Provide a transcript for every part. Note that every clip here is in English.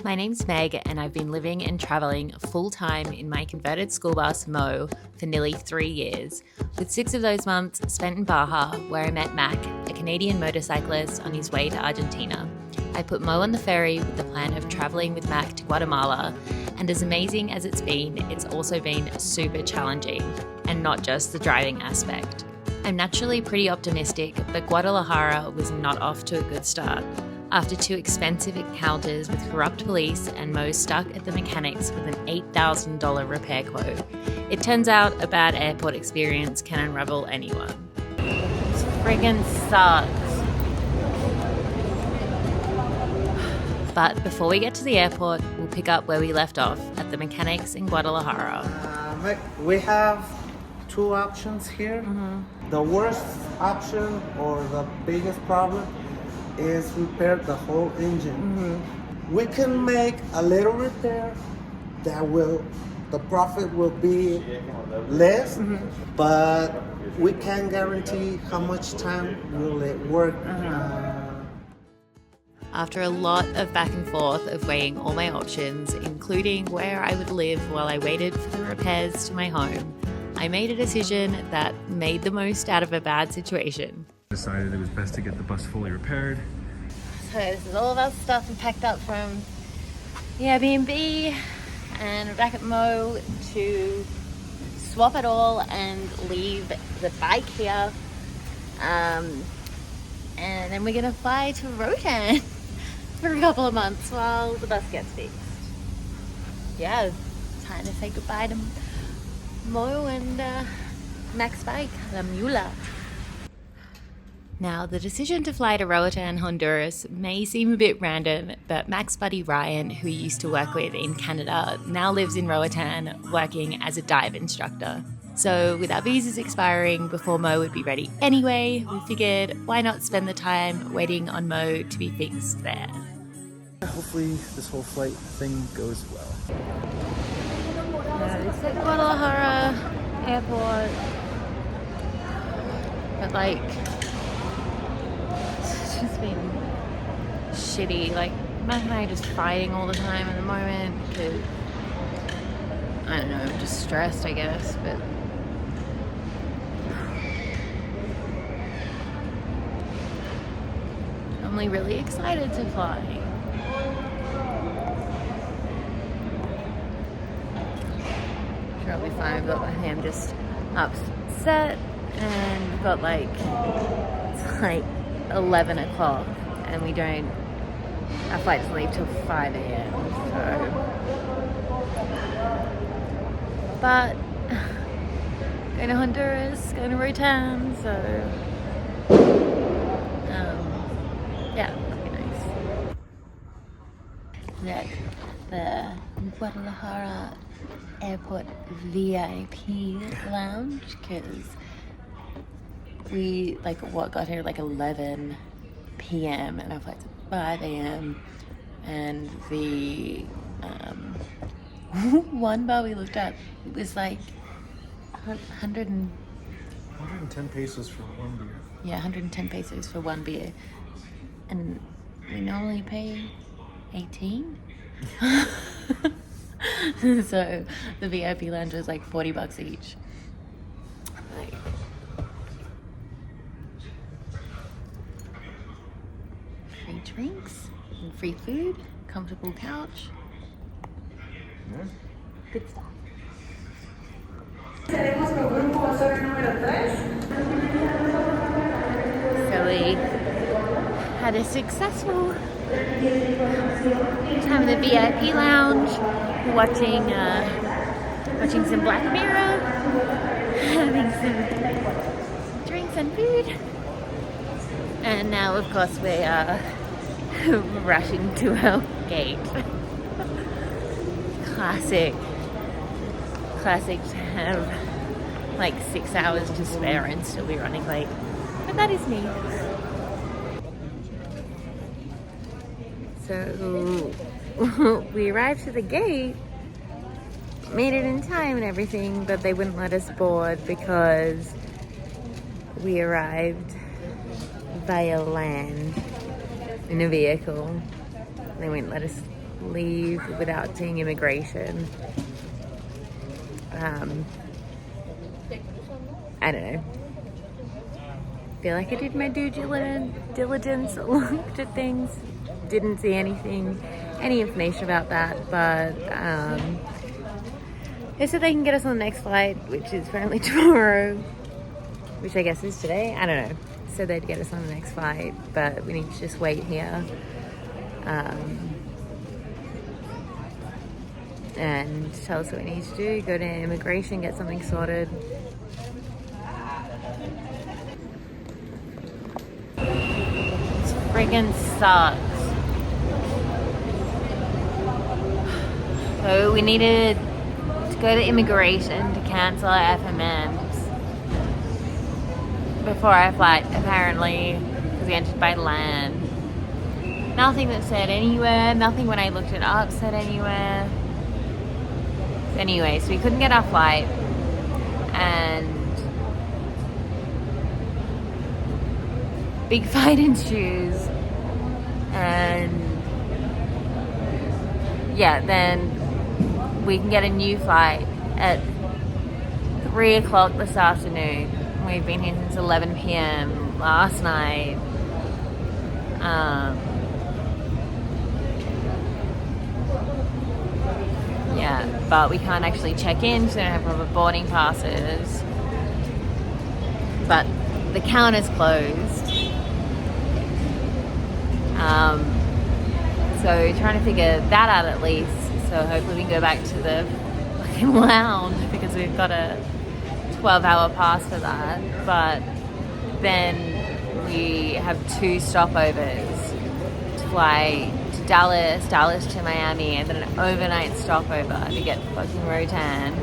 My name's Meg, and I've been living and travelling full-time in my converted school bus, Mo, for nearly 3 years, with 6 of those months spent in Baja, where I met Mac, a Canadian motorcyclist on his way to Argentina. I put Mo on the ferry with the plan of travelling with Mac to Guatemala, and as amazing as it's also been super challenging, and not just the driving aspect. I'm naturally pretty optimistic, but Guadalajara was not off to a good start. After 2 expensive encounters with corrupt police and Mo stuck at the mechanics with an $8,000 repair quote, it turns out a bad airport experience can unravel anyone. This friggin' sucks. But before we get to the airport, we'll pick up where we left off at the mechanics in Guadalajara. We have 2 options here. The worst option or the biggest problem is repair the whole engine. We can make a little repair the profit will be less, but we can't guarantee how much time will it work. After a lot of back and forth of weighing all my options, including where I would live while I waited for the repairs to my home, I made a decision that made the most out of a bad situation. Decided it was best to get the bus fully repaired. So this is all of our stuff and packed up from the Airbnb, and we're back at Mo to swap it all and leave the bike here. And then we're gonna fly to Roatan for a couple of months while the bus gets fixed. Yeah, time to say goodbye to Mo and Mac's bike, the Mula. Now, the decision to fly to Roatan, Honduras may seem a bit random, but Mac's buddy Ryan, who he used to work with in Canada, now lives in Roatan working as a dive instructor. So with our visas expiring before Mo would be ready anyway, we figured why not spend the time waiting on Mo to be fixed there. Hopefully this whole flight thing goes well. It's at Guadalajara airport, but like, it's just been shitty. Like, Matt and I are just fighting all the time at the moment because, I don't know, I'm just stressed, I guess, but I'm like really excited to fly. Sure, I'll be fine. I've got him just upset, and we've got like, it's like 11 o'clock, and our flight doesn't leave till 5 a.m. So, but going to Honduras, going to Roatan, so yeah, that'll be nice. The Guadalajara airport VIP lounge, because we got here like 11 p.m. and our flight's at 5 a.m. and the one bar we looked at was like 110 pesos for one beer. Yeah, 110 pesos for one beer, and we normally pay 18. So the VIP lounge was like $40 each. Like, free drinks and free food, comfortable couch. Yeah. Good stuff. So we had a successful time in the VIP lounge, watching some Black Mirror, having some drinks and food, and now of course we are rushing to our gate. Classic to have like 6 hours to spare and still be running late, but that is me. So we arrived to the gate, made it in time and everything, but they wouldn't let us board because we arrived via land in a vehicle. They wouldn't let us leave without seeing immigration. I don't know. Feel like I did my due diligence, looked at things, didn't see any information about that, but they said they can get us on the next flight, which is apparently tomorrow, which I guess is today. I don't know. So they'd get us on the next flight, but we need to just wait here. And tell us what we need to do, go to immigration, get something sorted. This friggin' sucks. So we needed to go to immigration to cancel our FMMs before our flight, apparently, because we entered by land. Nothing that said anywhere, nothing when I looked it up said anywhere. Anyway, so we couldn't get our flight, and big fight ensues, and yeah, then we can get a new flight at 3 o'clock this afternoon. We've been here since 11 p.m. last night. Yeah, but we can't actually check in, so we don't have proper boarding passes. But the counter's closed. So trying to figure that out at least. So hopefully we can go back to the fucking lounge because we've got a 12-hour pass for that. But then we have 2 stopovers to fly to Dallas to Miami, and then an overnight stopover to get to fucking Roatan.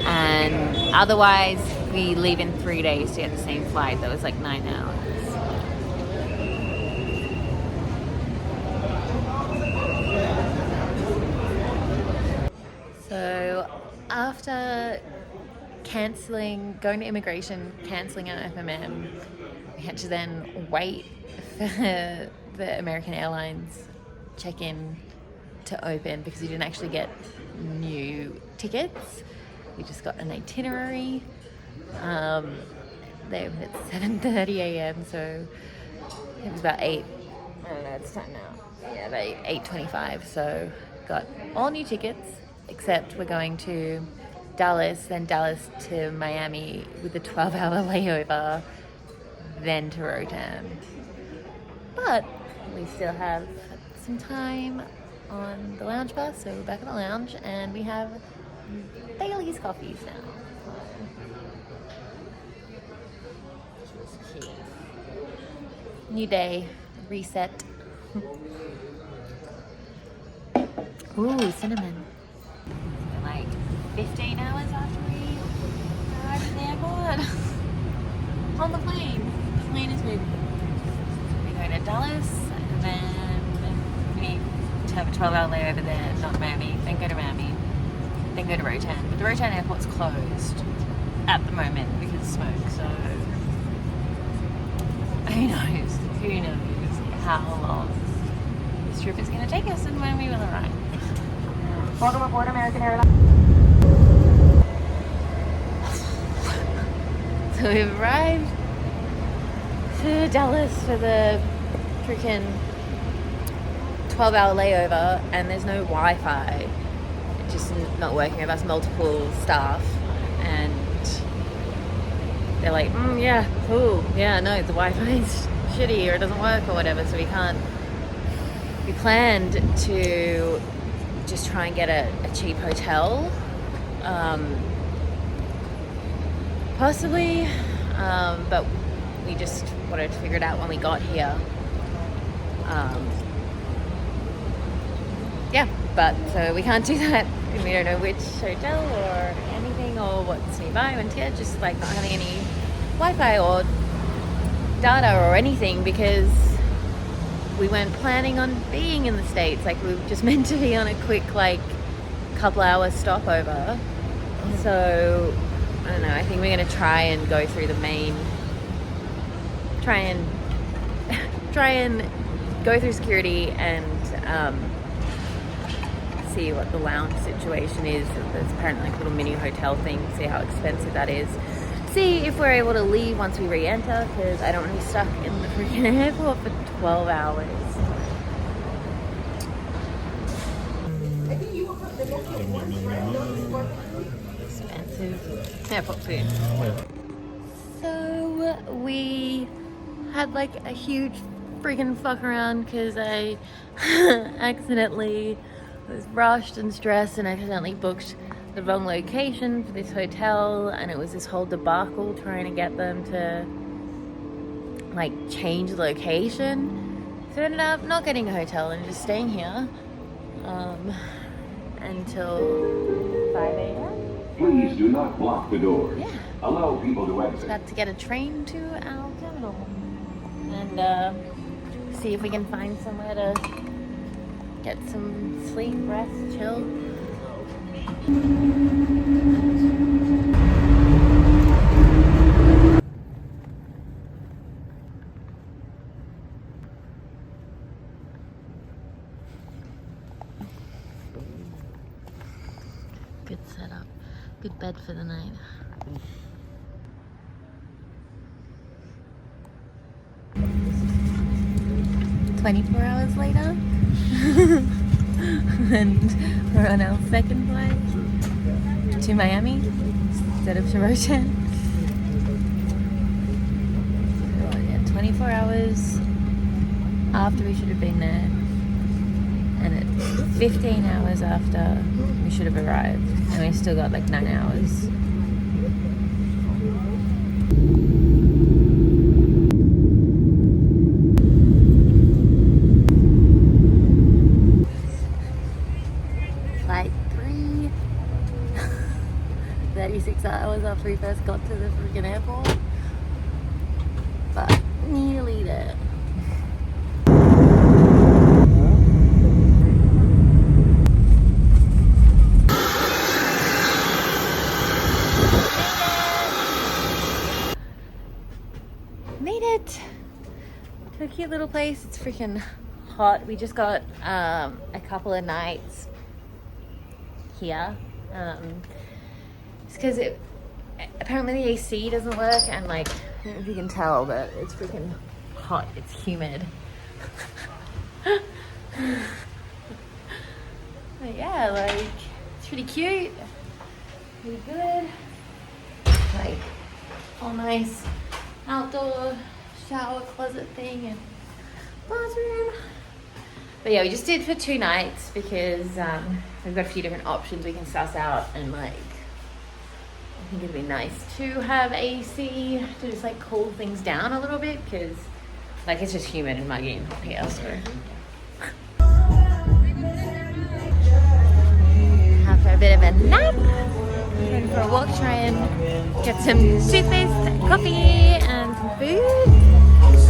And otherwise, we leave in 3 days to get the same flight that was like 9 hours. So after going to immigration, cancelling our FMM, we had to then wait for the American Airlines check-in to open because we didn't actually get new tickets. We just got an itinerary. They opened at 7:30 a.m. so it was about 8. I don't know, it's time now. Yeah, about 8:25. So got all new tickets, except we're going to Dallas, then Dallas to Miami with a 12-hour layover, then to Roatan. But we still have some time on the lounge bus, so we're back at the lounge, and we have Bailey's coffees now. New day, reset. Ooh, cinnamon. Like 15 hours after we arrived at the airport. On the plane. The plane is moving. We go to Dallas, and then we need to have a 12-hour layover there, not Miami, then go to Miami, then go to Roatan. But the Roatan airport's closed at the moment because of smoke, so who knows how long this trip is going to take us and when we will arrive. Welcome aboard American Airlines. So we've arrived to Dallas for the freaking 12-hour layover, and there's no Wi-Fi. It's just not working. We have us multiple staff, and they're like, yeah, cool. Yeah, no, the Wi-Fi's shitty or it doesn't work or whatever, so we can't. We planned to just try and get a cheap hotel, possibly, but we just wanted to figure it out when we got here. Yeah, but so we can't do that, and we don't know which hotel or anything or what's nearby, and yeah, just like not having any Wi-Fi or data or anything because we weren't planning on being in the States. Like, we were just meant to be on a quick, like, couple hours stopover. So, I don't know, I think we're going to try and go through the main... Try and go through security and see what the lounge situation is. There's apparently like a little mini hotel thing, see how expensive that is. See if we're able to leave once we re-enter, because I don't want to be stuck in the freaking airport for 12 hours. Expensive airport food. So we had like a huge freaking fuck around because I accidentally was rushed and stressed and accidentally booked the wrong location for this hotel, and it was this whole debacle trying to get them to like change the location. So I ended up not getting a hotel and just staying here until 5 a.m. Please do not block the doors. Yeah. Allow people to exit. About to get a train to our terminal and see if we can find somewhere to get some sleep, rest, chill. Good setup. Good bed for the night. $24 later. And we're on our second flight to Miami instead of to Roatan. So, yeah, 24 hours after we should have been there, and it's 15 hours after we should have arrived, and we still got like 9 hours. Flight 3, 36 hours after we first got to the freaking airport, but nearly there. Made it to a cute little place. It's freaking hot. We just got a couple of nights here. It's because apparently the AC doesn't work, and like, I don't know if you can tell, but it's freaking hot. It's humid. But yeah, like, it's pretty cute, pretty good. Like, all nice outdoor shower closet thing and bathroom. But yeah, we just did for 2 nights because we've got a few different options we can suss out, and like, I think it'd be nice to have AC to just like cool things down a little bit, because like it's just humid and muggy and hot here. So after a bit of a nap, going for a walk, try and get some toothpaste, coffee and some food. It's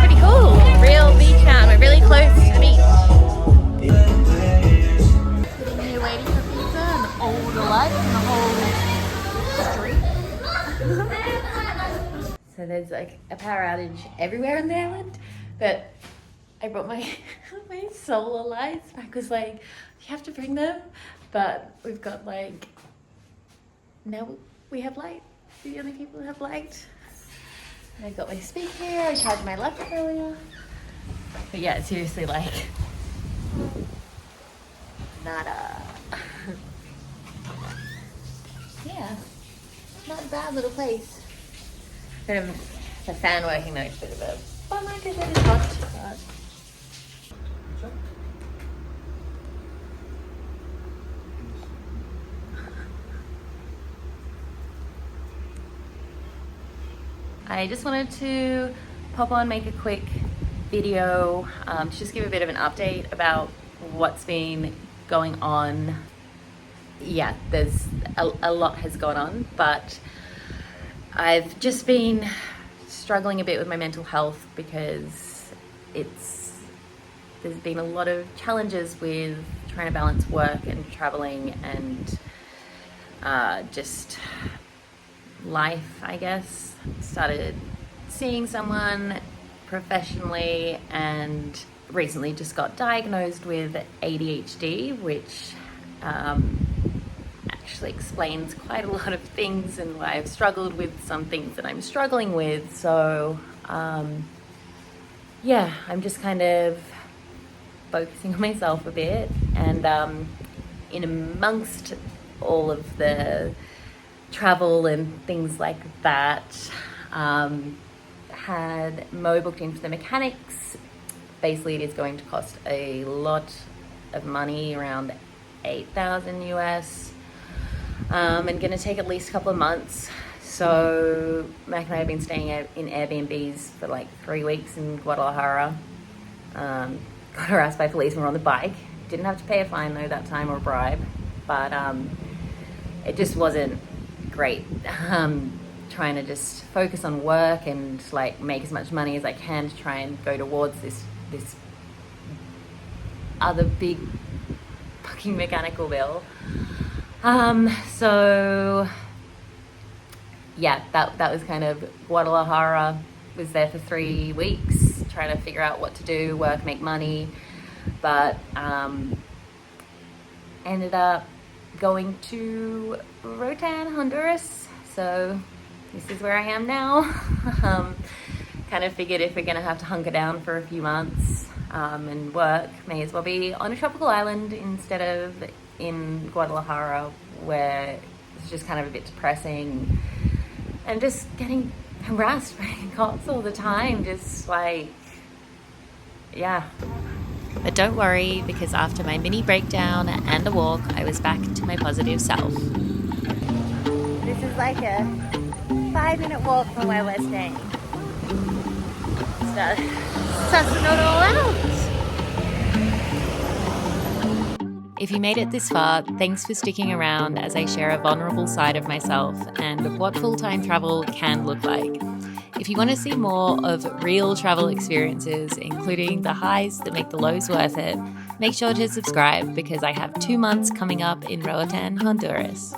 pretty cool. Real beach town. We're really close to the beach. Sitting here waiting for pizza and all the lights and the whole street. So there's like a power outage everywhere on the island, but I brought my my solar lights. Mike was like, you have to bring them, but we've got like, now we have light. We're the only people who have light. I got my speaker, I charged my laptop earlier. But yeah, seriously, like, nada. Yeah, not a bad little place. Bit of the fan working though, it's a bit of a bummer because it is hot, but I just wanted to pop on, make a quick video, to just give a bit of an update about what's been going on. Yeah, there's a lot has gone on, but I've just been struggling a bit with my mental health because there's been a lot of challenges with trying to balance work and traveling and just life, I guess. Started seeing someone professionally, and recently just got diagnosed with ADHD, which actually explains quite a lot of things and why I've struggled with some things that I'm struggling with. So yeah, I'm just kind of focusing on myself a bit, and in amongst all of the travel and things like that, had Mo booked in for the mechanics. Basically, it is going to cost a lot of money, around 8,000 US, and going to take at least a couple of months. So Mac and I have been staying in Airbnbs for like 3 weeks in Guadalajara. Got harassed by police when we were on the bike. Didn't have to pay a fine though that time, or a bribe, but it just wasn't great. Trying to just focus on work and like make as much money as I can to try and go towards this other big fucking mechanical bill. So yeah, that was kind of Guadalajara. Was there for 3 weeks trying to figure out what to do, work, make money, but ended up going to Roatan, Honduras. So this is where I am now. Kind of figured if we're gonna have to hunker down for a few months and work, may as well be on a tropical island instead of in Guadalajara, where it's just kind of a bit depressing and just getting harassed by cops all the time, just like, yeah. But don't worry, because after my mini breakdown and a walk, I was back to my positive self. This is like a 5-minute walk from where we're staying. So, sussing it all out. If you made it this far, thanks for sticking around as I share a vulnerable side of myself and what full-time travel can look like. If you want to see more of real travel experiences, including the highs that make the lows worth it, make sure to subscribe, because I have 2 months coming up in Roatan, Honduras.